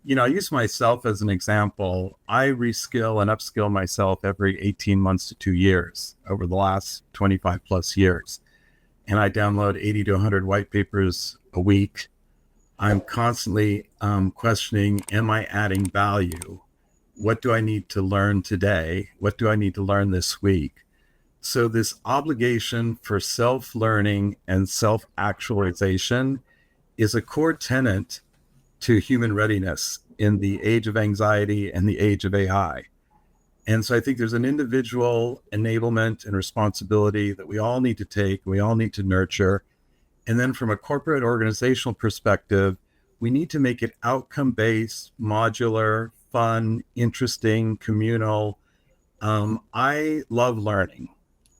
I use myself as an example. I reskill and upskill myself every 18 months to 2 years over the last 25 plus years. And I download 80 to 100 white papers a week. I'm constantly questioning, am I adding value? What do I need to learn today? What do I need to learn this week? So this obligation for self-learning and self-actualization is a core tenet to human readiness in the age of anxiety and the age of AI. And so I think there's an individual enablement and responsibility that we all need to take, we all need to nurture. And then from a corporate organizational perspective, we need to make it outcome-based, modular, fun, interesting, communal. I love learning,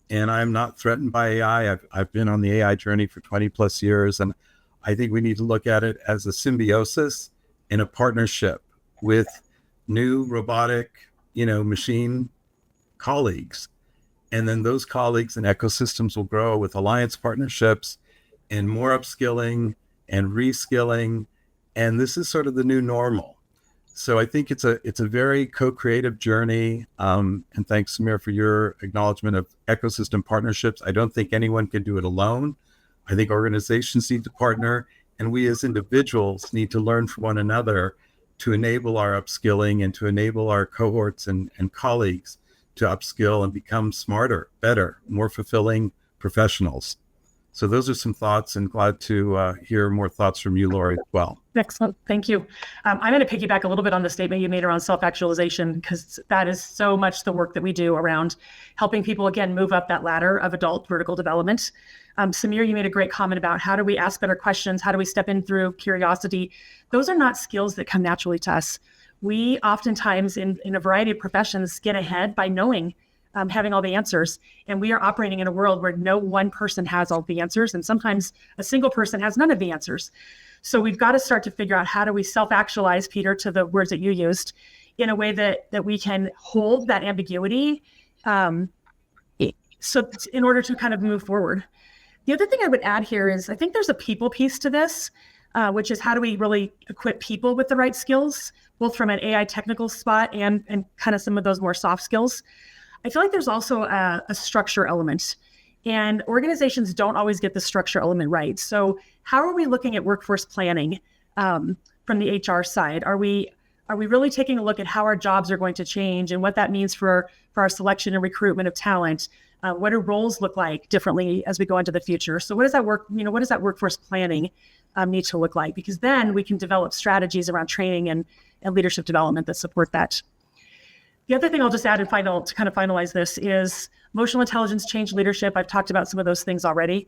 and I'm not threatened by AI. I've been on the AI journey for 20 plus years, and I think we need to look at it as a symbiosis and a partnership with new robotic, machine colleagues. And then those colleagues and ecosystems will grow with alliance partnerships and more upskilling and reskilling. And this is sort of the new normal. So I think it's a very co-creative journey. And thanks, Samir, for your acknowledgement of ecosystem partnerships. I don't think anyone can do it alone. I think organizations need to partner, and we as individuals need to learn from one another to enable our upskilling and to enable our cohorts and colleagues to upskill and become smarter, better, more fulfilling professionals. So those are some thoughts, and glad to hear more thoughts from you, Lori, as well. Excellent. Thank you. I'm going to piggyback a little bit on the statement you made around self-actualization, because that is so much the work that we do around helping people, again, move up that ladder of adult vertical development. Samir, you made a great comment about how do we ask better questions? How do we step in through curiosity? Those are not skills that come naturally to us. We oftentimes in a variety of professions get ahead by knowing, having all the answers. And we are operating in a world where no one person has all the answers. And sometimes a single person has none of the answers. So we've got to start to figure out how do we self-actualize, Peter, to the words that you used, in a way that we can hold that ambiguity. So in order to kind of move forward. The other thing I would add here is I think there's a people piece to this, which is how do we really equip people with the right skills, both from an AI technical spot and kind of some of those more soft skills. I feel like there's also a structure element, and organizations don't always get the structure element right. So how are we looking at workforce planning from the HR side? Are we really taking a look at how our jobs are going to change and what that means for our selection and recruitment of talent? What do roles look like differently as we go into the future? So what does that workforce planning need to look like? Because then we can develop strategies around training and leadership development that support that. The other thing I'll just add to kind of finalize this is emotional intelligence, change leadership. I've talked about some of those things already.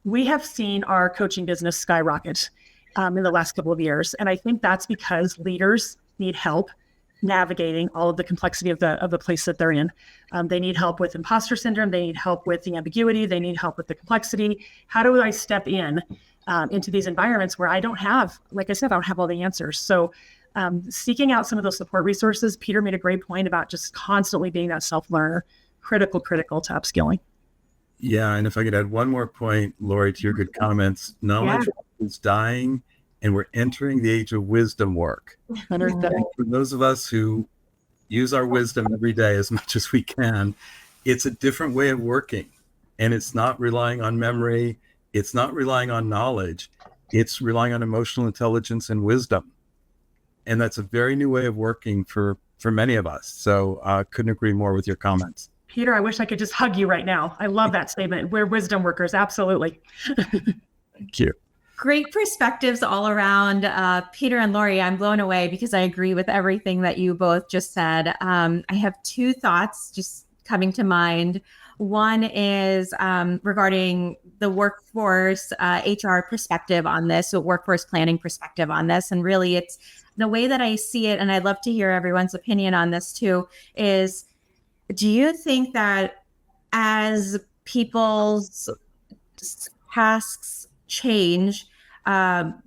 We have seen our coaching business skyrocket in the last couple of years. And I think that's because leaders need help navigating all of the complexity of the place that they're in. They need help with imposter syndrome. They need help with the ambiguity. They need help with the complexity. How do I step in into these environments where I don't have, like I said, I don't have all the answers. So seeking out some of those support resources. Peter made a great point about just constantly being that self-learner, critical to upskilling. Yeah, and if I could add one more point, Lori, to your good comments, knowledge is dying, and we're entering the age of wisdom work. And for those of us who use our wisdom every day as much as we can, it's a different way of working. And it's not relying on memory. It's not relying on knowledge. It's relying on emotional intelligence and wisdom. And that's a very new way of working for many of us. So I couldn't agree more with your comments. Peter, I wish I could just hug you right now. I love that statement. We're wisdom workers. Absolutely. Thank you. Great perspectives all around. Peter and Lori, I'm blown away because I agree with everything that you both just said. I have two thoughts just coming to mind. One is regarding the workforce HR perspective on this, so workforce planning perspective on this. And really it's the way that I see it, and I'd love to hear everyone's opinion on this too, is do you think that as people's tasks change and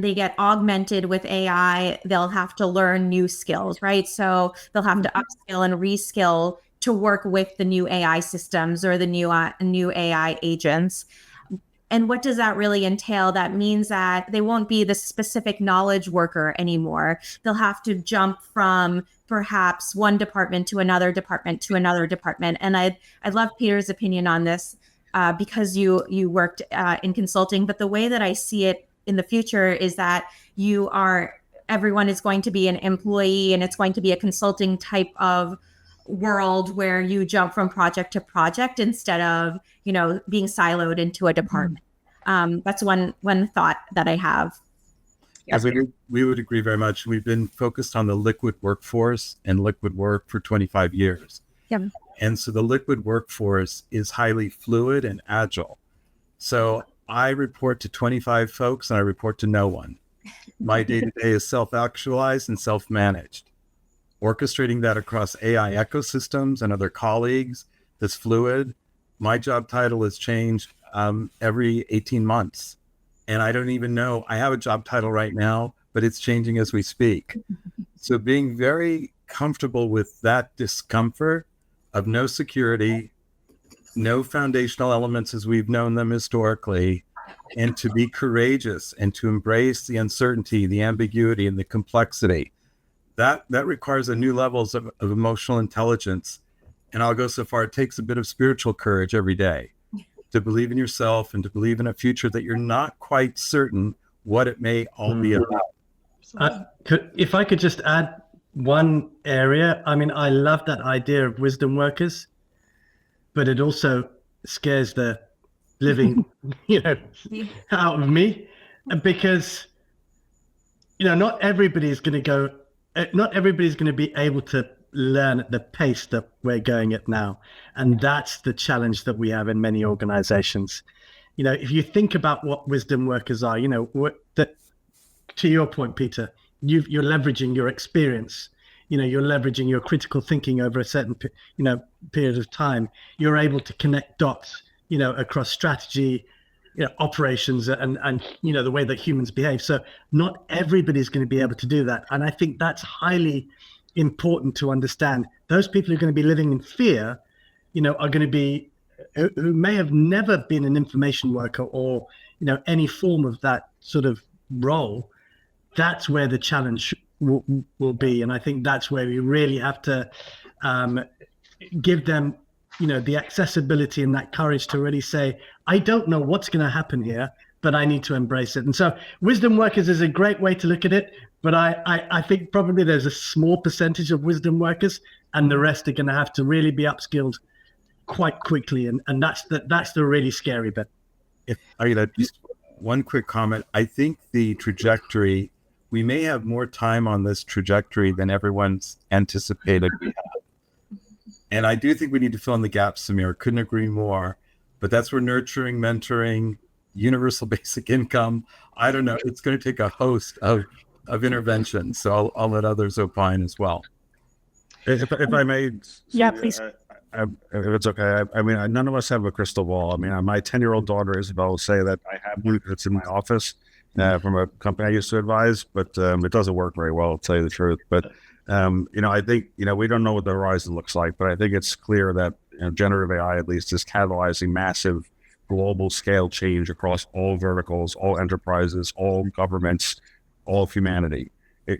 they get augmented with AI, they'll have to learn new skills, right? So they'll have to upskill and reskill to work with the new AI systems or the new AI agents. And what does that really entail? That means that they won't be the specific knowledge worker anymore. They'll have to jump from perhaps one department to another department to another department. And I'd love Peter's opinion on this because you worked in consulting. But the way that I see it in the future is that everyone is going to be an employee, and it's going to be a consulting type of world where you jump from project to project instead of, being siloed into a department. That's one thought that I have. Yes. We would agree very much. We've been focused on the liquid workforce and liquid work for 25 years. Yeah. And so the liquid workforce is highly fluid and agile. So I report to 25 folks and I report to no one. My day-to-day is self-actualized and self-managed. Orchestrating that across AI ecosystems and other colleagues that's fluid. My job title has changed every 18 months. And I don't even know, I have a job title right now, but it's changing as we speak. So being very comfortable with that discomfort of no security, no foundational elements as we've known them historically, and to be courageous and to embrace the uncertainty, the ambiguity, and the complexity. That requires a new levels of emotional intelligence. And I'll go so far, it takes a bit of spiritual courage every day to believe in yourself and to believe in a future that you're not quite certain what it may all be about. If I could just add one area, I love that idea of wisdom workers, but it also scares the living, out of me, because, not everybody's going to be able to learn at the pace that we're going at now. And that's the challenge that we have in many organizations. If you think about what wisdom workers are, to your point, Peter, you're leveraging your experience, you're leveraging your critical thinking over a certain, period of time. You're able to connect dots, across strategy, operations and the way that humans behave. So not everybody's going to be able to do that. And I think that's highly important to understand. Those people who are going to be living in fear, are going to be, who may have never been an information worker or, any form of that sort of role. That's where the challenge will be. And I think that's where we really have to give them, the accessibility and that courage to really say, I don't know what's going to happen here, but I need to embrace it. And so wisdom workers is a great way to look at it. But I think probably there's a small percentage of wisdom workers, and the rest are going to have to really be upskilled quite quickly. And that's the really scary bit. Just one quick comment. I think the trajectory, we may have more time on this trajectory than everyone's anticipated we have. And I do think we need to fill in the gaps, Samir. Couldn't agree more. But that's where nurturing, mentoring, universal basic income, I don't know, it's going to take a host of interventions. So I'll let others opine as well. If I may, yeah, please. If it's okay. None of us have a crystal ball. My 10-year-old daughter Isabel will say that I have one that's in my office from a company I used to advise, but it doesn't work very well, to tell you the truth. But I think we don't know what the horizon looks like, but I think it's clear that generative AI at least is catalyzing massive global scale change across all verticals, all enterprises, all governments, all of humanity.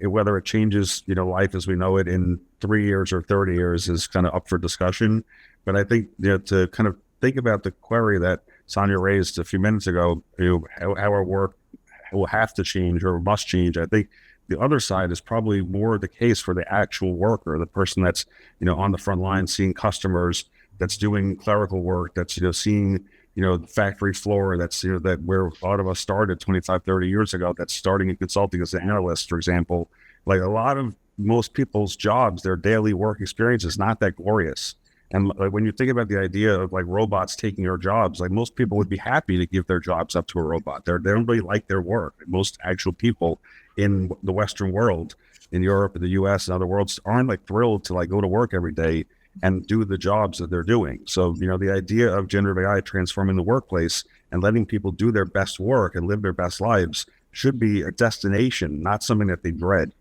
Whether it changes, life as we know it in 3 years or 30 years is kind of up for discussion. But I think, to kind of think about the query that Sonia raised a few minutes ago, how our work will have to change or must change. I think the other side is probably more the case for the actual worker, the person that's, on the front line, seeing customers, that's doing clerical work, that's, seeing, the factory floor, that's, that where a lot of us started 25, 30 years ago, that's starting in consulting as an analyst, for example. Like most people's jobs, their daily work experience is not that glorious. And like, when you think about the idea of like robots taking our jobs, like most people would be happy to give their jobs up to a robot. They don't really like their work. Most actual people in the Western world, in Europe, in the US and other worlds, aren't like thrilled to like go to work every day and do the jobs that they're doing. So, the idea of generative AI transforming the workplace and letting people do their best work and live their best lives should be a destination, not something that they dread.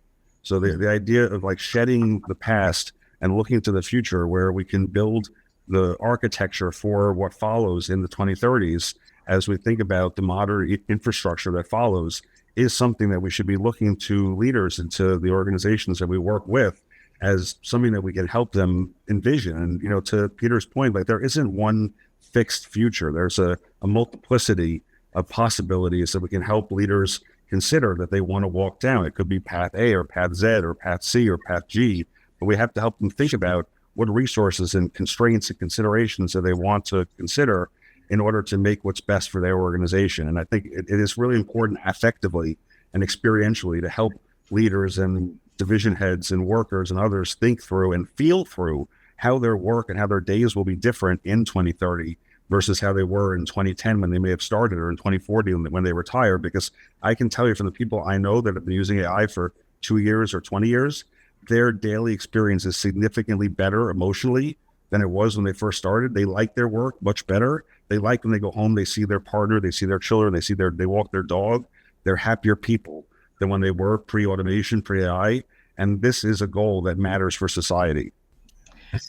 So the idea of like shedding the past and looking to the future where we can build the architecture for what follows in the 2030s as we think about the modern infrastructure that follows, is something that we should be looking to leaders and to the organizations that we work with as something that we can help them envision. And, you know, to Peter's point, like there isn't one fixed future. There's a multiplicity of possibilities that we can help leaders consider that they want to walk down. It could be path A or path Z or path C or path G, but we have to help them think about what resources and constraints and considerations that they want to consider in order to make what's best for their organization. And I think it is really important affectively and experientially to help leaders and division heads and workers and others think through and feel through how their work and how their days will be different in 2030 versus how they were in 2010 when they may have started, or in 2040 when they retire. Because I can tell you from the people I know that have been using AI for 2 years or 20 years, their daily experience is significantly better emotionally than it was when they first started. They like their work much better. They like when they go home, they see their partner, they see their children, they walk their dog. They're happier people than when they were pre-automation, pre-AI. And this is a goal that matters for society.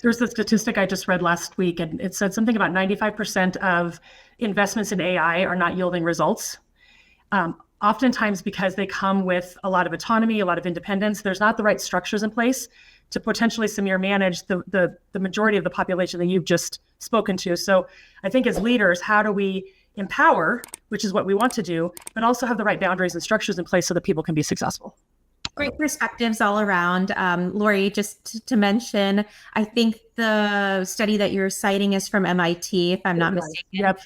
There's a statistic I just read last week, and it said something about 95% of investments in AI are not yielding results. Oftentimes because they come with a lot of autonomy, a lot of independence. There's not the right structures in place to potentially Samir manage the majority of the population that you've just spoken to. So I think as leaders, how do we empower, which is what we want to do, but also have the right boundaries and structures in place so that people can be successful? Great perspectives all around. Lori, just to mention, I think the study that you're citing is from MIT, if I'm not mistaken. Yep.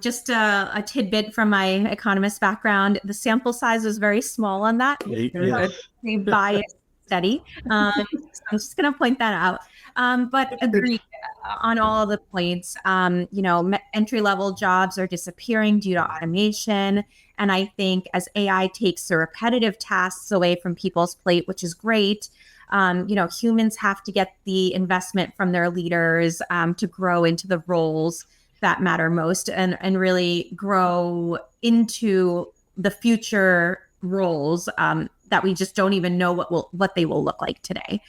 Just a tidbit from my economist background, the sample size was very small on that. Yes. A biased study. So I'm just going to point that out. But agree on all of the points. Entry-level jobs are disappearing due to automation. And I think as AI takes the repetitive tasks away from people's plate, which is great, humans have to get the investment from their leaders to grow into the roles that matter most and really grow into the future roles that we just don't even know what they will look like today.